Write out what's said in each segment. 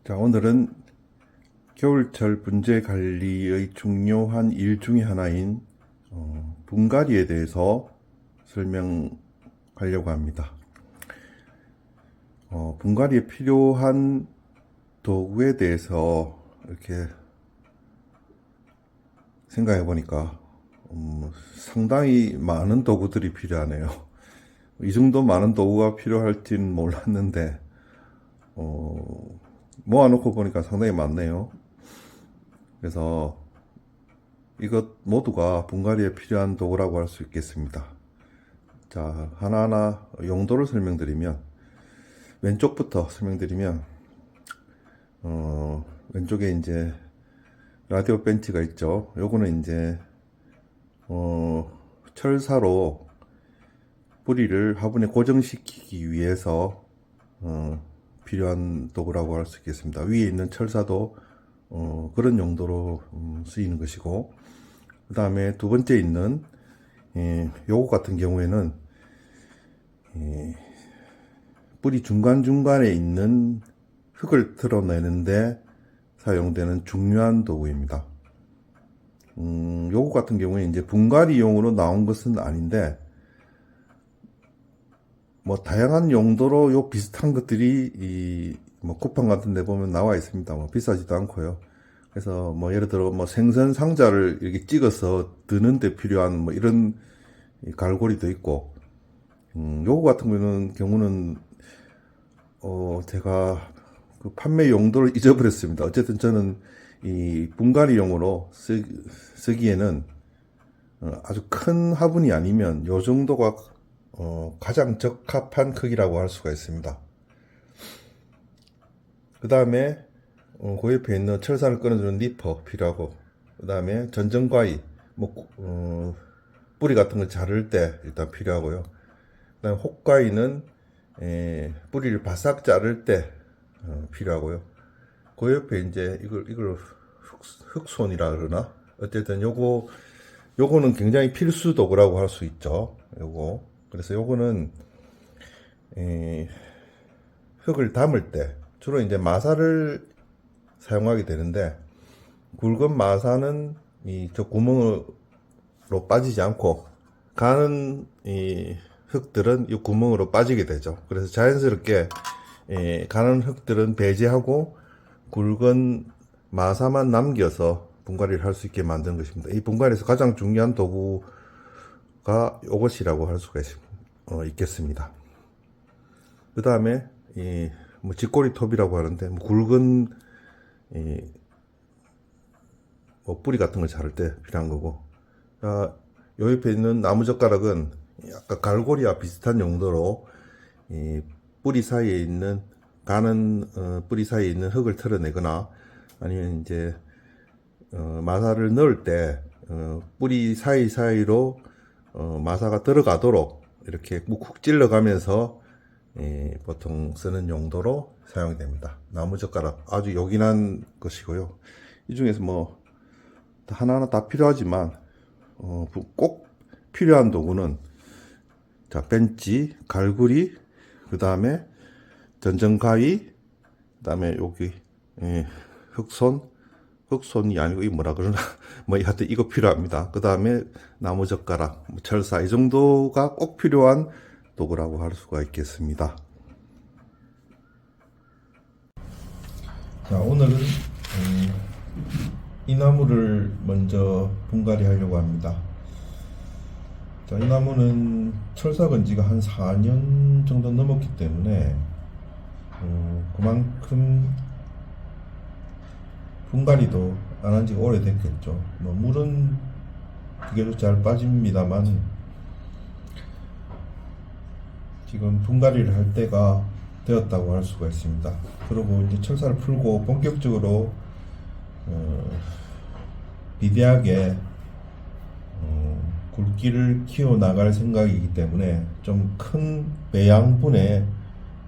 자, 오늘은 겨울철 분재 관리의 중요한 일 중에 하나인 분갈이에 대해서 설명하려고 합니다. 분갈이에 필요한 도구에 대해서 이렇게 생각해 보니까 상당히 많은 도구들이 필요하네요. 이 정도 많은 도구가 필요할지는 몰랐는데 모아놓고 보니까 상당히 많네요. 그래서 이것 모두가 분갈이에 필요한 도구라고 할 수 있겠습니다. 자, 하나하나 용도를 설명드리면, 왼쪽부터 설명드리면, 왼쪽에 이제 라디오 벤치가 있죠. 요거는 이제 철사로 뿌리를 화분에 고정시키기 위해서 필요한 도구라고 할 수 있겠습니다. 위에 있는 철사도 그런 용도로 쓰이는 것이고, 그 다음에 두 번째 있는 요거 같은 경우에는 뿌리 중간중간에 있는 흙을 털어내는데 사용되는 중요한 도구입니다. 요거 같은 경우에 이제 분갈이용으로 나온 것은 아닌데, 뭐 다양한 용도로 요 비슷한 것들이 뭐 쿠팡 같은 데 보면 나와 있습니다. 뭐 비싸지도 않고요. 그래서 뭐 예를 들어 뭐 생선 상자를 이렇게 찍어서 드는 데 필요한 뭐 이런 갈고리도 있고, 요거 같은 경우는 제가 그 판매 용도를 잊어버렸습니다. 어쨌든 저는 이 분갈이용으로 쓰기에는 아주 큰 화분이 아니면 요 정도가 가장 적합한 크기라고 할 수가 있습니다. 그 다음에 그 옆에 있는 철사를 끊어주는 니퍼 필요하고, 그 다음에 전정과이 뿌리 같은 걸 자를 때 일단 필요하고요. 그 다음에 혹과이는 뿌리를 바싹 자를 때 필요하고요. 그 옆에 이제 이걸 흑손이라 그러나, 어쨌든 요거는 굉장히 필수 도구라고 할 수 있죠. 그래서 요거는 흙을 담을 때 주로 이제 마사를 사용하게 되는데, 굵은 마사는 저 구멍으로 빠지지 않고 가는 이 흙들은 이 구멍으로 빠지게 되죠. 그래서 자연스럽게 가는 흙들은 배제하고 굵은 마사만 남겨서 분갈이를 할 수 있게 만드는 것입니다. 이 분갈이에서 가장 중요한 도구가 이것이라고 할 수가 있겠습니다. 그 다음에 뭐 직고리 톱이라고 하는데, 뭐 굵은 뭐 뿌리 같은 걸 자를 때 필요한 거고, 요 옆에 있는 나무젓가락은 약간 갈고리와 비슷한 용도로 뿌리 사이에 있는 뿌리 사이에 있는 흙을 털어내거나, 아니면 이제 마사를 넣을 때 뿌리 사이사이로 마사가 들어가도록 이렇게 묵묵 찔러가면서 보통 쓰는 용도로 사용이 됩니다. 나무젓가락 아주 요긴한 것이고요. 이 중에서 뭐 하나하나 다 필요하지만 꼭 필요한 도구는, 자, 벤치, 갈고리, 그 다음에 전정가위, 그 다음에 여기 흑손이 아니고 이 뭐라 그러나 뭐 하여튼 이거 필요합니다. 그 다음에 나무젓가락, 철사, 이 정도가 꼭 필요한 도구라고 할 수가 있겠습니다. 자, 오늘은 이 나무를 먼저 분갈이 하려고 합니다. 자, 이 나무는 철사 건지가 한 4년 정도 넘었기 때문에 그만큼 분갈이도 안 한 지가 오래됐겠죠. 뭐 물은 비교적 잘 빠집니다만, 지금 분갈이를 할 때가 되었다고 할 수가 있습니다. 그리고 이제 철사를 풀고 본격적으로 비대하게 굵기를 키워 나갈 생각이기 때문에 좀 큰 배양분의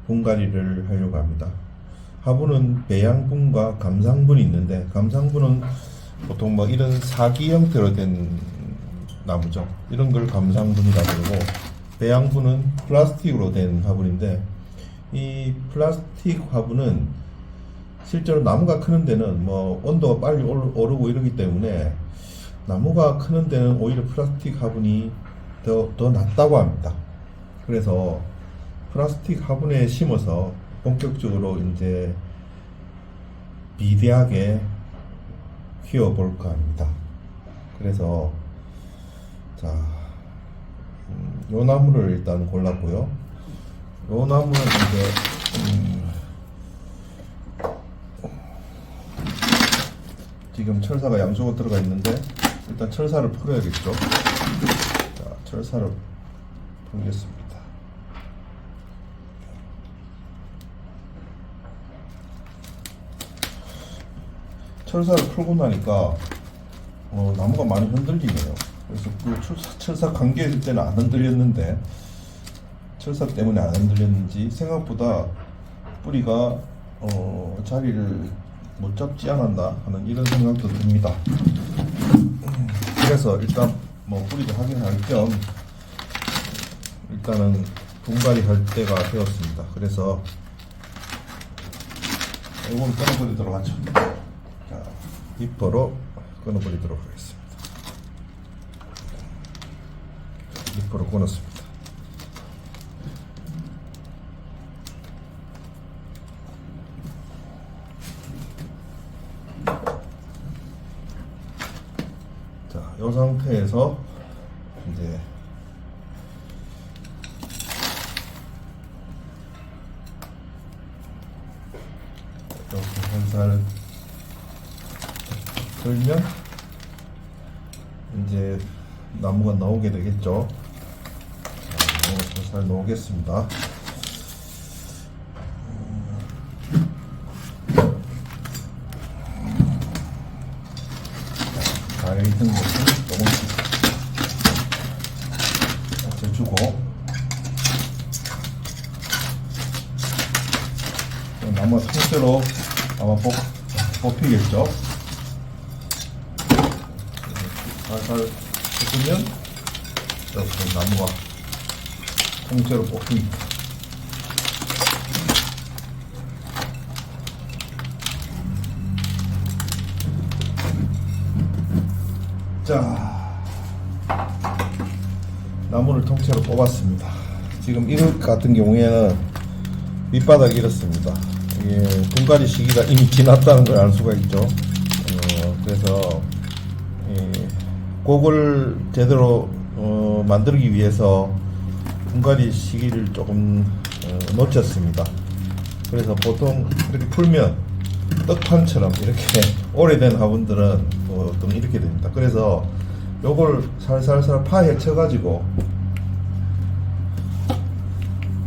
분갈이를 하려고 합니다. 화분은 배양분과 감상분이 있는데, 감상분은 보통 뭐 이런 사기 형태로 된 나무죠. 이런 걸 감상분이라고 그러고, 배양분은 플라스틱으로 된 화분인데, 이 플라스틱 화분은 실제로 나무가 크는 데는 뭐 온도가 빨리 오르고 이러기 때문에 나무가 크는 데는 오히려 플라스틱 화분이 더 낫다고 합니다. 그래서 플라스틱 화분에 심어서 본격적으로 이제 비대하게 키워볼까 합니다. 그래서 자, 요 나무를 일단 골랐고요. 요 나무는 이제 지금 철사가 양쪽으로 들어가 있는데 일단 철사를 풀어야겠죠. 자, 철사를 풀겠습니다. 철사를 풀고 나니까 나무가 많이 흔들리네요. 그래서 그 철사 관계했을 때는 안 흔들렸는데 철사 때문에 안 흔들렸는지 생각보다 뿌리가 자리를 못 잡지 않았나 하는 이런 생각도 듭니다. 그래서 일단 뭐 뿌리를 확인할 겸 일단은 분갈이 할 때가 되었습니다. 그래서 이건 끊어버리도록 하죠. 자, 리퍼로 끊어버리도록 하겠습니다. 리퍼로 끊었습니다. 자, 이 상태에서 이제 이렇게 살살 들면 이제 나무가 나오게 되겠죠. 자, 살살 놓겠습니다. 가위 든 것을 조금씩 해주고 나무가 통째로 아마 뽑히겠죠. 살살 해주면 이렇게 나무가 통째로 뽑힙니다. 자, 나무를 통째로 뽑았습니다. 지금 이것 같은 경우에는 밑바닥이 이렇습니다. 이게 분갈이 시기가 이미 지났다는 걸 알 수가 있죠. 그래서 곡을 제대로 만들기 위해서 분갈이 시기를 조금 놓쳤습니다. 그래서 보통 이렇게 풀면 떡판처럼 이렇게 오래된 화분들은 보통 이렇게 됩니다. 그래서 요걸 살살살 파헤쳐 가지고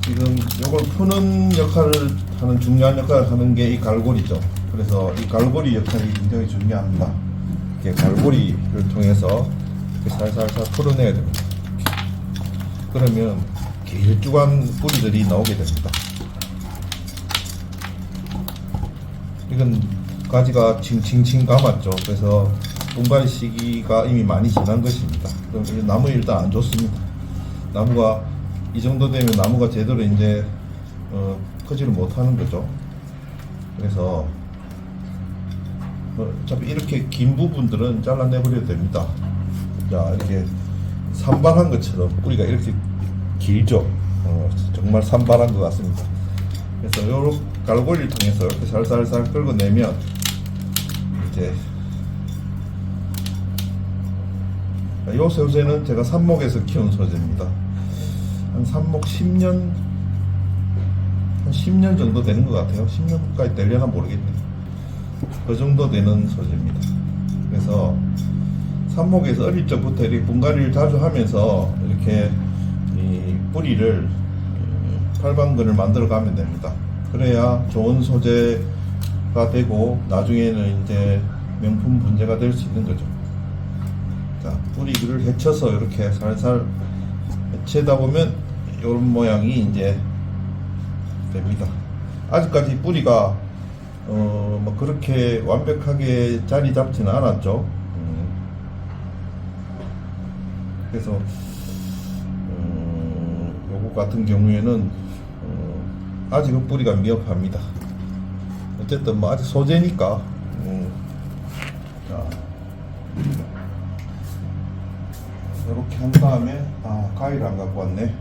지금 요걸 푸는 역할을 하는 중요한 역할을 하는 게 이 갈고리죠. 그래서 이 갈고리 역할이 굉장히 중요합니다. 이렇게 갈고리를 통해서 이렇게 살살살 풀어내야 됩니다. 그러면 길쭉한 뿌리들이 나오게 됩니다. 이건 가지가 칭칭칭 감았죠. 그래서 분갈이 시기가 이미 많이 지난 것입니다. 그럼 이 나무 일단 안 좋습니다. 나무가 이 정도 되면 나무가 제대로 이제 크지를 못하는 거죠. 그래서 어차피 이렇게 긴 부분들은 잘라내버려도 됩니다. 자, 이렇게 산발한 것처럼 뿌리가 이렇게 길죠. 정말 산발한 것 같습니다. 그래서 요렇게 갈고리를 통해서 이렇게 살살살 긁어내면 이제 요 소재는 제가 삽목에서 키운 소재입니다. 한 삽목 10년 한 10년 정도 되는 것 같아요. 10년까지 되려나 모르겠네요. 그 정도 되는 소재입니다. 그래서 삽목에서 어릴 적부터 이렇게 분갈이를 자주 하면서 이렇게 이 뿌리를 팔방근을 만들어 가면 됩니다. 그래야 좋은 소재가 되고 나중에는 이제 명품 분재가 될 수 있는 거죠. 자, 뿌리를 헤쳐서 이렇게 살살 헤치다 보면 이런 모양이 이제 됩니다. 아직까지 뿌리가 뭐 그렇게 완벽하게 자리 잡지는 않았죠. 그래서 요거 같은 경우에는 아직은 뿌리가 미흡합니다. 어쨌든 뭐 아직 소재니까. 자, 이렇게 한 다음에 가위를 안 갖고 왔네.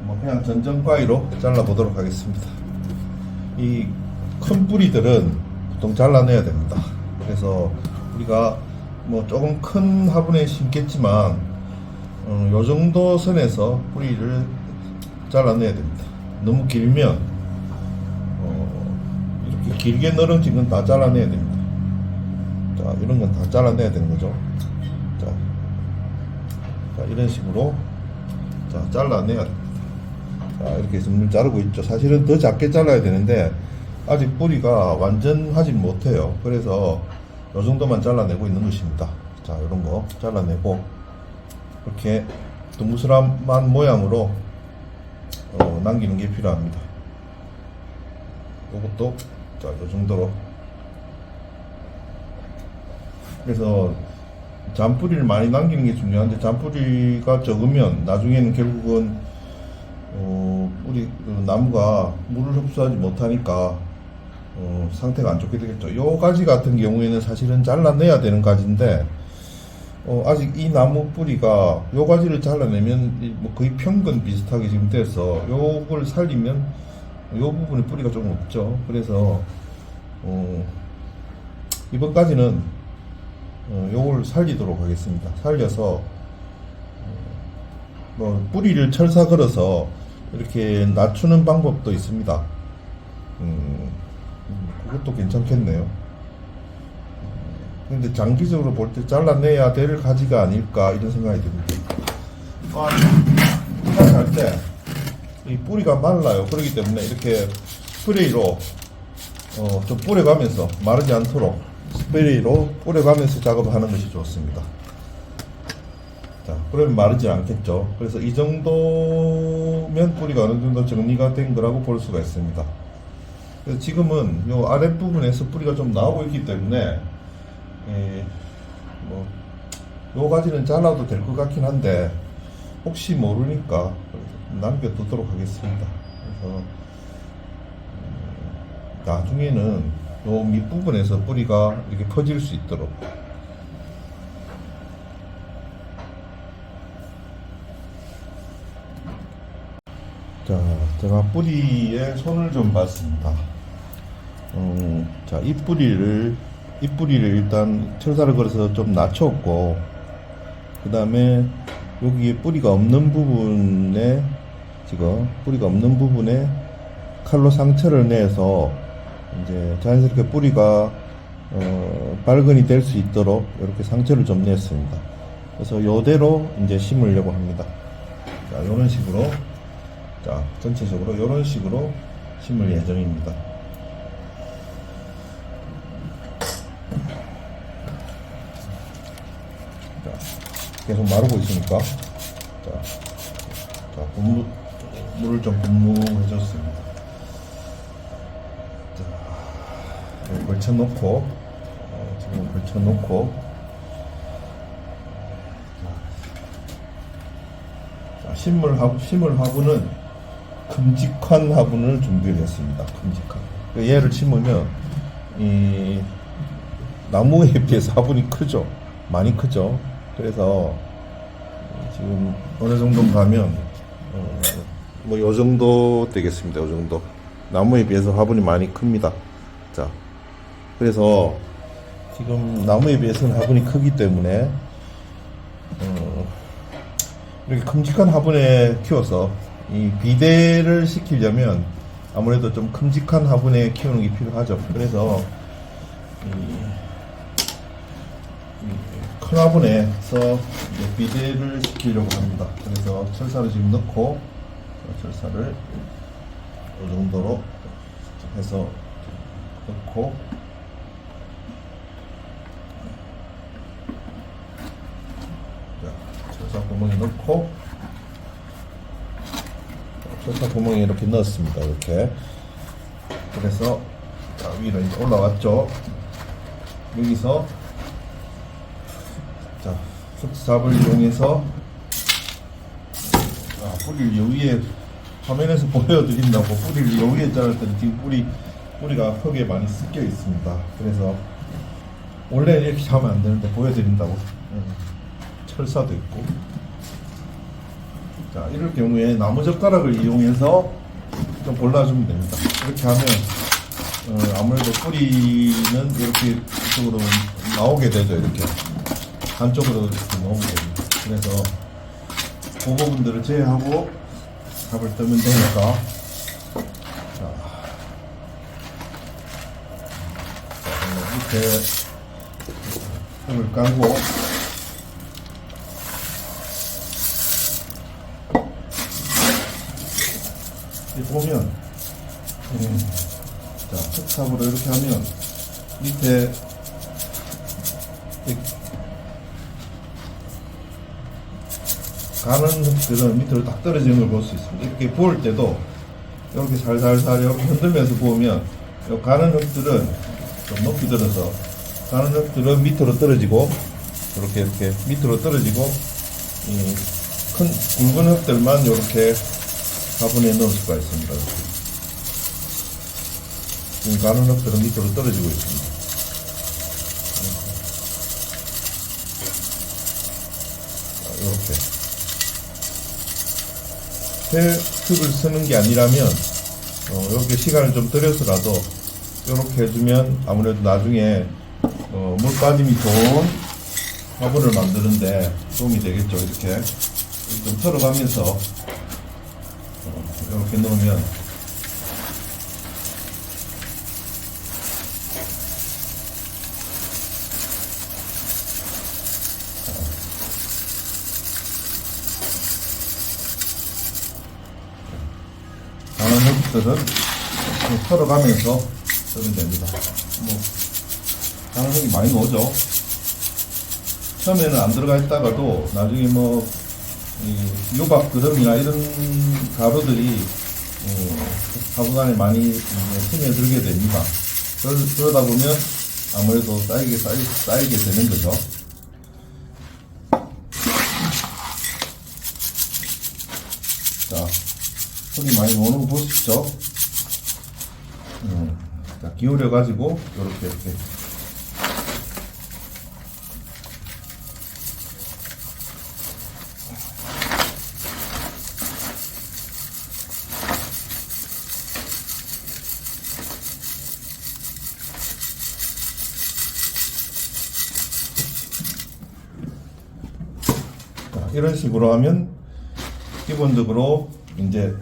뭐 그냥 전정 가위로 잘라 보도록 하겠습니다. 이 큰 뿌리들은 보통 잘라내야 됩니다. 그래서 우리가 뭐 조금 큰 화분에 심겠지만 요 정도 선에서 뿌리를 잘라내야 됩니다. 너무 길면 이렇게 길게 늘어진 건 다 잘라내야 됩니다. 자, 이런 건 다 잘라내야 되는 거죠. 자, 이런 식으로 잘라내야 됩니다. 자, 이렇게 좀 자르고 있죠. 사실은 더 작게 잘라야 되는데 아직 뿌리가 완전하지 못해요. 그래서 이 정도만 잘라내고 있는 것입니다. 자, 이런 거 잘라내고 이렇게 두무스름한 모양으로 남기는 게 필요합니다. 이것도 자, 이 정도로. 그래서 잔뿌리를 많이 남기는 게 중요한데 잔뿌리가 적으면 나중에는 결국은 우리 나무가 물을 흡수하지 못하니까 상태가 안 좋게 되겠죠. 요 가지 같은 경우에는 사실은 잘라내야 되는 가지인데 아직 이 나무 뿌리가 요 가지를 잘라내면 뭐 거의 평근 비슷하게 지금 돼서 요걸 살리면 요 부분에 뿌리가 조금 없죠. 그래서 이번까지는 요걸 살리도록 하겠습니다. 살려서 뭐 뿌리를 철사 걸어서 이렇게 낮추는 방법도 있습니다. 그것도 괜찮겠네요. 근데 장기적으로 볼 때 잘라내야 될 가지가 아닐까 이런 생각이 듭니다. 할 때 이 뿌리가 말라요. 그렇기 때문에 이렇게 스프레이로 좀 뿌려가면서 마르지 않도록 스프레이로 뿌려가면서 작업을 하는 것이 좋습니다. 자, 그러면 마르지 않겠죠. 그래서 이 정도면 뿌리가 어느 정도 정리가 된 거라고 볼 수가 있습니다. 그래서 지금은 요 아랫부분에서 뿌리가 좀 나오고 있기 때문에 요 가지는 잘라도 될 것 같긴 한데 혹시 모르니까 남겨두도록 하겠습니다. 그래서 나중에는 요 밑부분에서 뿌리가 이렇게 퍼질 수 있도록 자, 제가 뿌리에 손을 좀 봤습니다. 자, 이 뿌리를 일단 철사를 걸어서 좀 낮췄고, 그 다음에 여기에 뿌리가 없는 부분에, 지금 뿌리가 없는 부분에 칼로 상처를 내서 이제 자연스럽게 뿌리가 발근이 될 수 있도록 이렇게 상처를 좀 냈습니다. 그래서 요대로 이제 심으려고 합니다. 자, 요런 식으로, 자, 전체적으로 요런 식으로 심을 예정입니다. 자, 계속 마르고 있으니까, 자, 물을 좀 분무해줬습니다. 자, 걸쳐놓고, 지금 걸쳐놓고, 자, 심을 화분은 큼직한 화분을 준비를 했습니다. 큼직한. 얘를 심으면, 이, 나무에 비해서 화분이 크죠? 많이 크죠? 그래서, 지금 어느 정도 가면, 뭐, 요 정도 되겠습니다. 요 정도. 나무에 비해서 화분이 많이 큽니다. 자, 그래서, 지금 나무에 비해서는 화분이 크기 때문에, 이렇게 큼직한 화분에 키워서, 이 비대를 시키려면 아무래도 좀 큼직한 화분에 키우는 게 필요하죠. 그래서 큰 화분에서 비대를 시키려고 합니다. 그래서 철사를 지금 넣고 철사를 이 정도로 해서 넣고 철사 구멍에 넣고 철사 구멍에 이렇게 넣었습니다. 이렇게. 그래서 자, 위로 이제 올라왔죠. 여기서 자, 숫삽을 이용해서 뿌리를 요 위에 화면에서 보여드린다고 뿌리를 요 위에 자랐더니 지금 뿌리 뿌리가 흙에 많이 섞여 있습니다. 그래서 원래 이렇게 하면 안 되는데 보여드린다고. 철사도 있고. 자, 이럴 경우에 나무젓가락을 이용해서 좀 골라주면 됩니다. 이렇게 하면 아무래도 뿌리는 이렇게 이쪽으로 나오게 되죠. 이렇게 한쪽으로 이렇게 나오게 됩니다. 그래서 그 부분들을 제외하고 답을 뜨면 되니까. 자, 밑에 흙을 깔고 보면 자, 흙삽으로 이렇게 하면 밑에 가는 흙들은 밑으로 딱 떨어지는 걸 볼 수 있습니다. 이렇게 부을 때도 이렇게 살살살 이렇게 흔들면서 부으면 이 가는 흙들은 좀 높이 들어서 가는 흙들은 밑으로 떨어지고 이렇게 밑으로 떨어지고 큰 굵은 흙들만 이렇게 화분에 넣을 수가 있습니다. 지금 가는 흙들은 밑으로 떨어지고 있습니다. 이렇게 새 흙을 쓰는 게 아니라면 이렇게 시간을 좀 들여서라도 이렇게 해주면 아무래도 나중에 물 빠짐이 좋은 화분을 만드는데 도움이 되겠죠. 이렇게 좀 털어가면서 이렇게 넣으면 가는 흙들은 털어가면서 쓰면 됩니다. 뭐 가는 흙이 많이 나오죠. 처음에는 안 들어가 있다가도 나중에 뭐 유박 그름이나 이런 가루들이 화분 안에 많이 스며들게 됩니다. 그러다 보면 아무래도 쌓이게 되는 거죠. 자, 흙이 많이 나오는 거 보십시오. 자, 기울여 가지고 이렇게 이런 식으로 하면 기본적으로 이제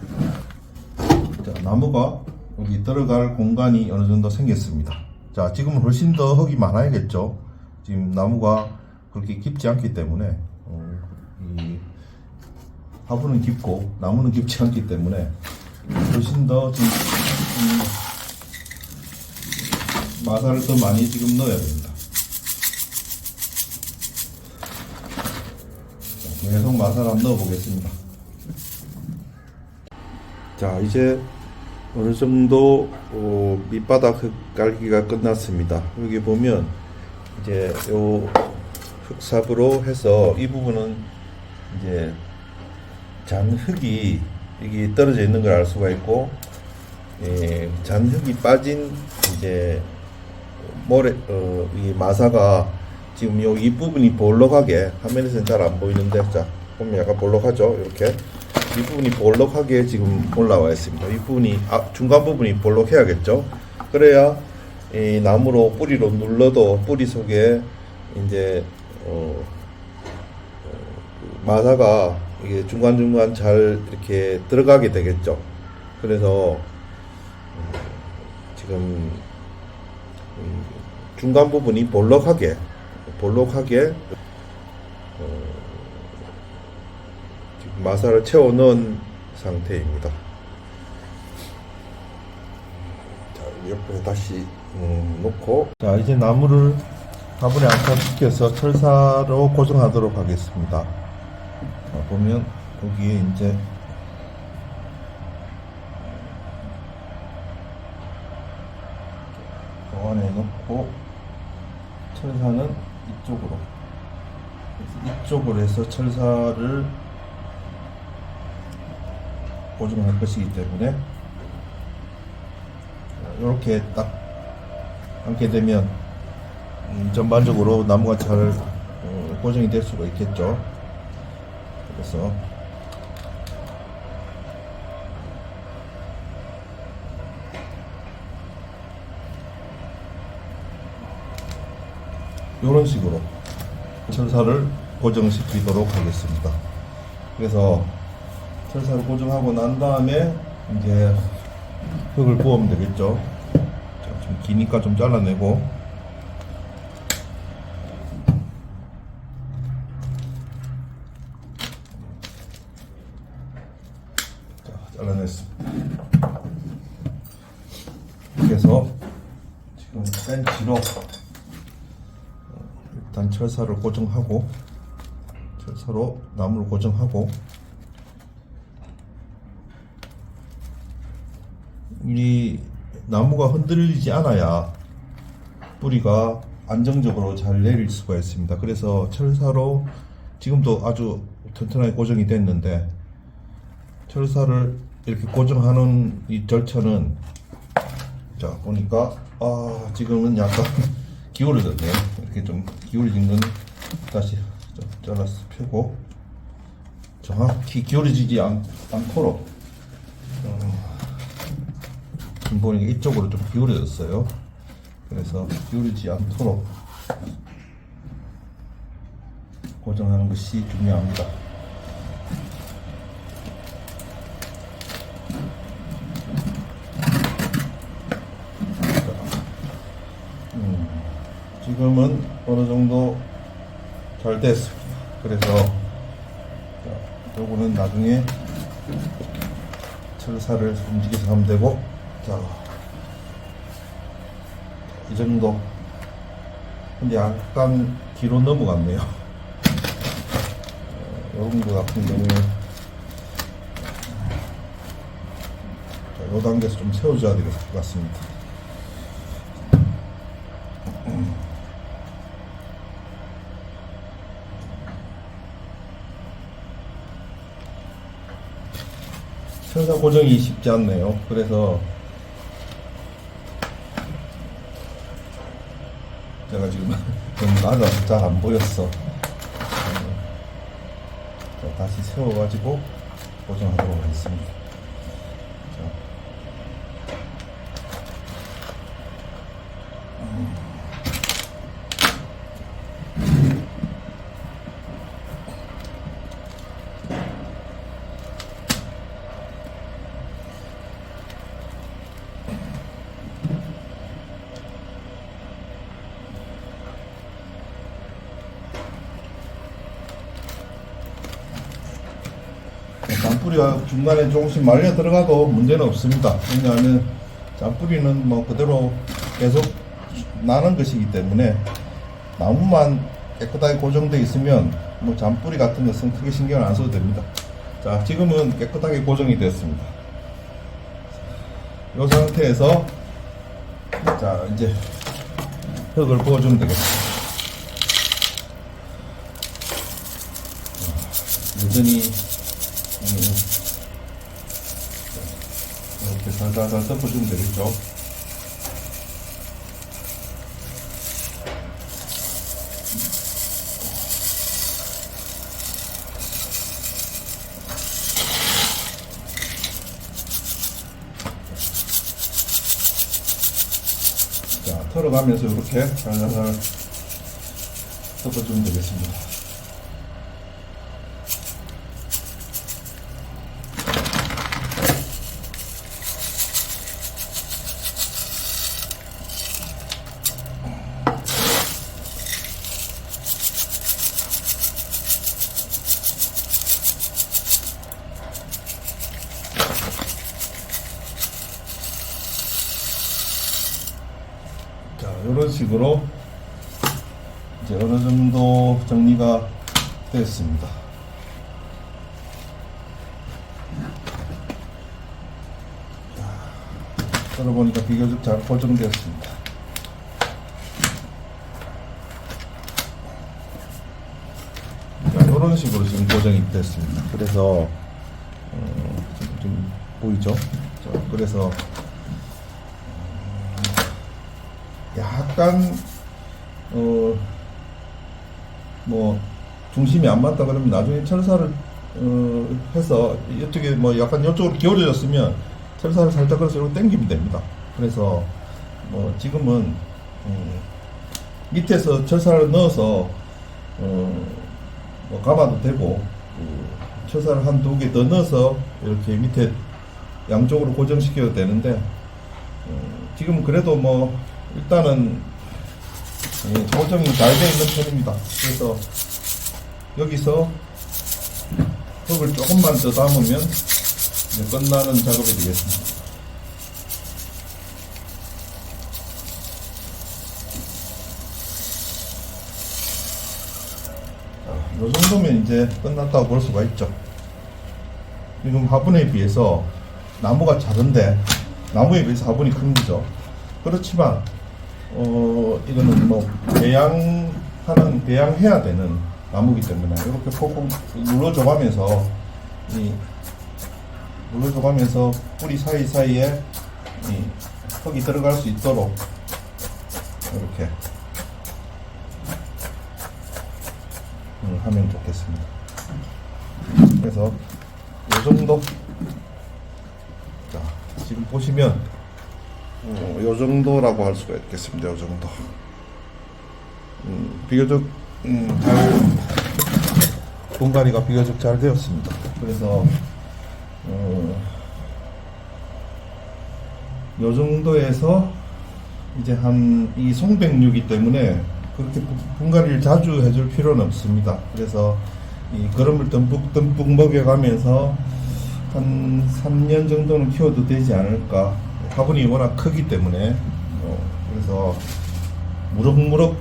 나무가 여기 들어갈 공간이 어느 정도 생겼습니다. 자, 지금은 훨씬 더 흙이 많아야겠죠. 지금 나무가 그렇게 깊지 않기 때문에 이 화분은 깊고 나무는 깊지 않기 때문에 훨씬 더 지금 마사를 더 많이 지금 넣어야 됩니다. 계속 마사를 한번 넣어 보겠습니다. 자, 이제 어느 정도 밑바닥 흙 깔기가 끝났습니다. 여기 보면 이제 요 흙삽으로 해서 이 부분은 이제 잔흙이 여기 떨어져 있는 걸 알 수가 있고, 잔흙이 빠진 이제 모래 이 마사가 지금 요 이 부분이 볼록하게, 화면에서는 잘 안 보이는데, 자 보면 약간 볼록하죠. 이렇게 이 부분이 볼록하게 지금 올라와 있습니다. 이 부분이 중간 부분이 볼록해야겠죠. 그래야 이 나무로 뿌리로 눌러도 뿌리 속에 이제 마사가 이게 중간중간 잘 이렇게 들어가게 되겠죠. 그래서 지금 중간 부분이 볼록하게 지금 마사를 채워 넣은 상태입니다. 자, 옆에 다시 놓고, 자, 이제 나무를 화분에 안착시켜서 철사로 고정하도록 하겠습니다. 자, 보면 거기에 이제 보완해 놓고, 철사는 이쪽으로, 이쪽으로 해서 철사를 고정할 것이기 때문에 이렇게 딱 앉게 되면 전반적으로 나무가 잘 고정이 될 수가 있겠죠. 그래서 이런 식으로 철사를 고정시키도록 하겠습니다. 그래서 철사를 고정하고 난 다음에 이제 흙을 부으면 되겠죠. 좀 기니까 좀 잘라내고, 자, 잘라냈습니다. 그래서 지금 벤치로 일단 철사를 고정하고, 철사로 나무를 고정하고, 이 나무가 흔들리지 않아야 뿌리가 안정적으로 잘 내릴 수가 있습니다. 그래서 철사로 지금도 아주 튼튼하게 고정이 됐는데, 철사를 이렇게 고정하는 이 절차는, 자 보니까 지금은 약간 기울어졌네요. 이렇게 좀 기울어진 건 다시 좀 잘라서 펴고, 정확히 기울어지지 않도록 지금 보니까 이쪽으로 좀 기울어졌어요. 그래서 기울이지 않도록 고정하는 것이 중요합니다. 지금은 어느 정도 잘 됐습니다. 그래서 요거는 나중에 철사를 움직여서 하면 되고, 자, 이 정도. 근데 약간 뒤로 넘어갔네요. 이런 거 같은 경우에 이 단계에서 좀 세워줘야 될 것 같습니다. 철사 고정이 쉽지 않네요. 그래서 제가 지금 좀 낮아서 잘 안 보였어. 자, 다시 세워가지고 고정하도록 하겠습니다. 자. 잔뿌리가 중간에 조금씩 말려 들어가도 문제는 없습니다. 왜냐하면 잔뿌리는 뭐 그대로 계속 나는 것이기 때문에 나무만 깨끗하게 고정되어 있으면 뭐 잔뿌리 같은 것은 크게 신경을 안 써도 됩니다. 자, 지금은 깨끗하게 고정이 됐습니다. 이 상태에서 자, 이제 흙을 부어주면 되겠습니다. 여전히 이렇게 살살살 덮어주면 되겠죠. 자, 털어가면서 이렇게 살살살 덮어주면 되겠습니다. 자, 이런 식으로 이제 어느 정도 정리가 됐습니다. 들어보니까 비교적 잘 고정되었습니다. 자, 이런 식으로 지금 고정이 됐습니다. 그래서 좀 보이죠? 자, 그래서 약간 뭐 중심이 안 맞다 그러면 나중에 철사를 해서 이쪽에 뭐 약간 이쪽으로 기울어졌으면 철사를 살짝 그래서 이렇게 당기면 됩니다. 그래서 뭐 지금은 밑에서 철사를 넣어서 뭐 감아도 되고 철사를 한 2개 더 넣어서 이렇게 밑에 양쪽으로 고정시켜도 되는데 지금 그래도 뭐 일단은 고정이 잘 되어 있는 편입니다. 그래서 여기서 흙을 조금만 더 담으면 이제 끝나는 작업이 되겠습니다. 이 정도면 이제 끝났다고 볼 수가 있죠. 지금 화분에 비해서 나무가 작은데 나무에 비해서 화분이 큰 거죠. 그렇지만 이거는 뭐 배양해야 되는 나무기 때문에 이렇게 콕콕 눌러줘가면서 뿌리 사이사이에 흙이 들어갈 수 있도록 이렇게 하면 좋겠습니다. 그래서 이 정도. 자, 지금 보시면 이 정도라고 할 수가 있겠습니다. 이 정도. 비교적 분갈이가 비교적 잘 되었습니다. 그래서 이 정도에서 이제 한 이 송백류이기 때문에 그렇게 분갈이를 자주 해줄 필요는 없습니다. 그래서 이 거름을 듬뿍 먹여가면서 한 3년 정도는 키워도 되지 않을까. 화분이 워낙 크기 때문에 그래서 무럭무럭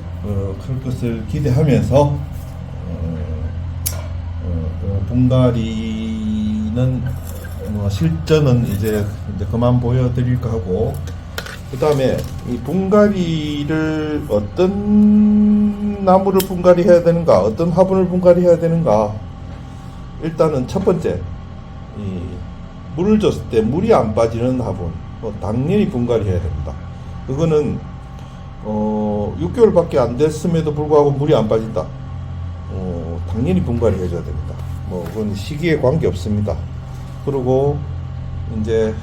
클 것을 기대하면서 분갈이는 실전은 이제 그만 보여드릴까 하고, 그 다음에 이 분갈이를 어떤 나무를 분갈이 해야 되는가, 어떤 화분을 분갈이 해야 되는가. 일단은 첫 번째, 이 물을 줬을 때 물이 안 빠지는 화분, 당연히 분갈이 해야 됩니다. 그거는 6개월밖에 안 됐음에도 불구하고 물이 안 빠진다. 당연히 분갈이 해줘야 됩니다. 그건 시기에 관계 없습니다. 그리고 이제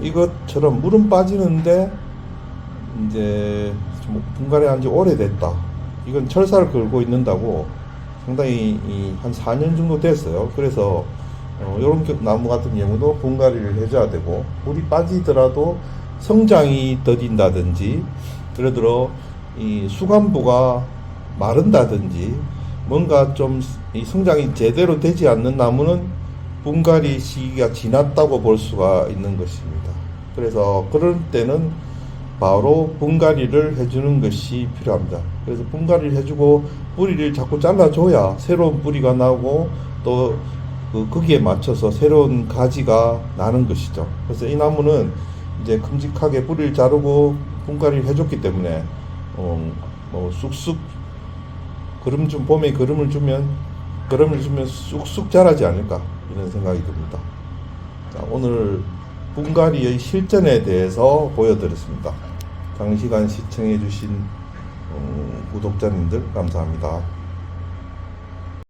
이것처럼 물은 빠지는데 이제 분갈이 한 지 오래됐다. 이건 철사를 걸고 있는다고 상당히 한 4년 정도 됐어요. 그래서 이런 나무 같은 경우도 분갈이를 해줘야 되고, 물이 빠지더라도 성장이 더딘다든지, 예를 들어 이 수간부가 마른다든지, 뭔가 좀 이 성장이 제대로 되지 않는 나무는 분갈이 시기가 지났다고 볼 수가 있는 것입니다. 그래서 그럴 때는 바로 분갈이를 해주는 것이 필요합니다. 그래서 분갈이를 해주고 뿌리를 자꾸 잘라줘야 새로운 뿌리가 나고 또 거기에 맞춰서 새로운 가지가 나는 것이죠. 그래서 이 나무는 이제 큼직하게 뿌리를 자르고 분갈이를 해줬기 때문에 쑥쑥 봄에 거름을 주면 쑥쑥 자라지 않을까, 이런 생각이 듭니다. 자, 오늘 분갈이의 실전에 대해서 보여드렸습니다. 장시간 시청해주신 구독자님들 감사합니다.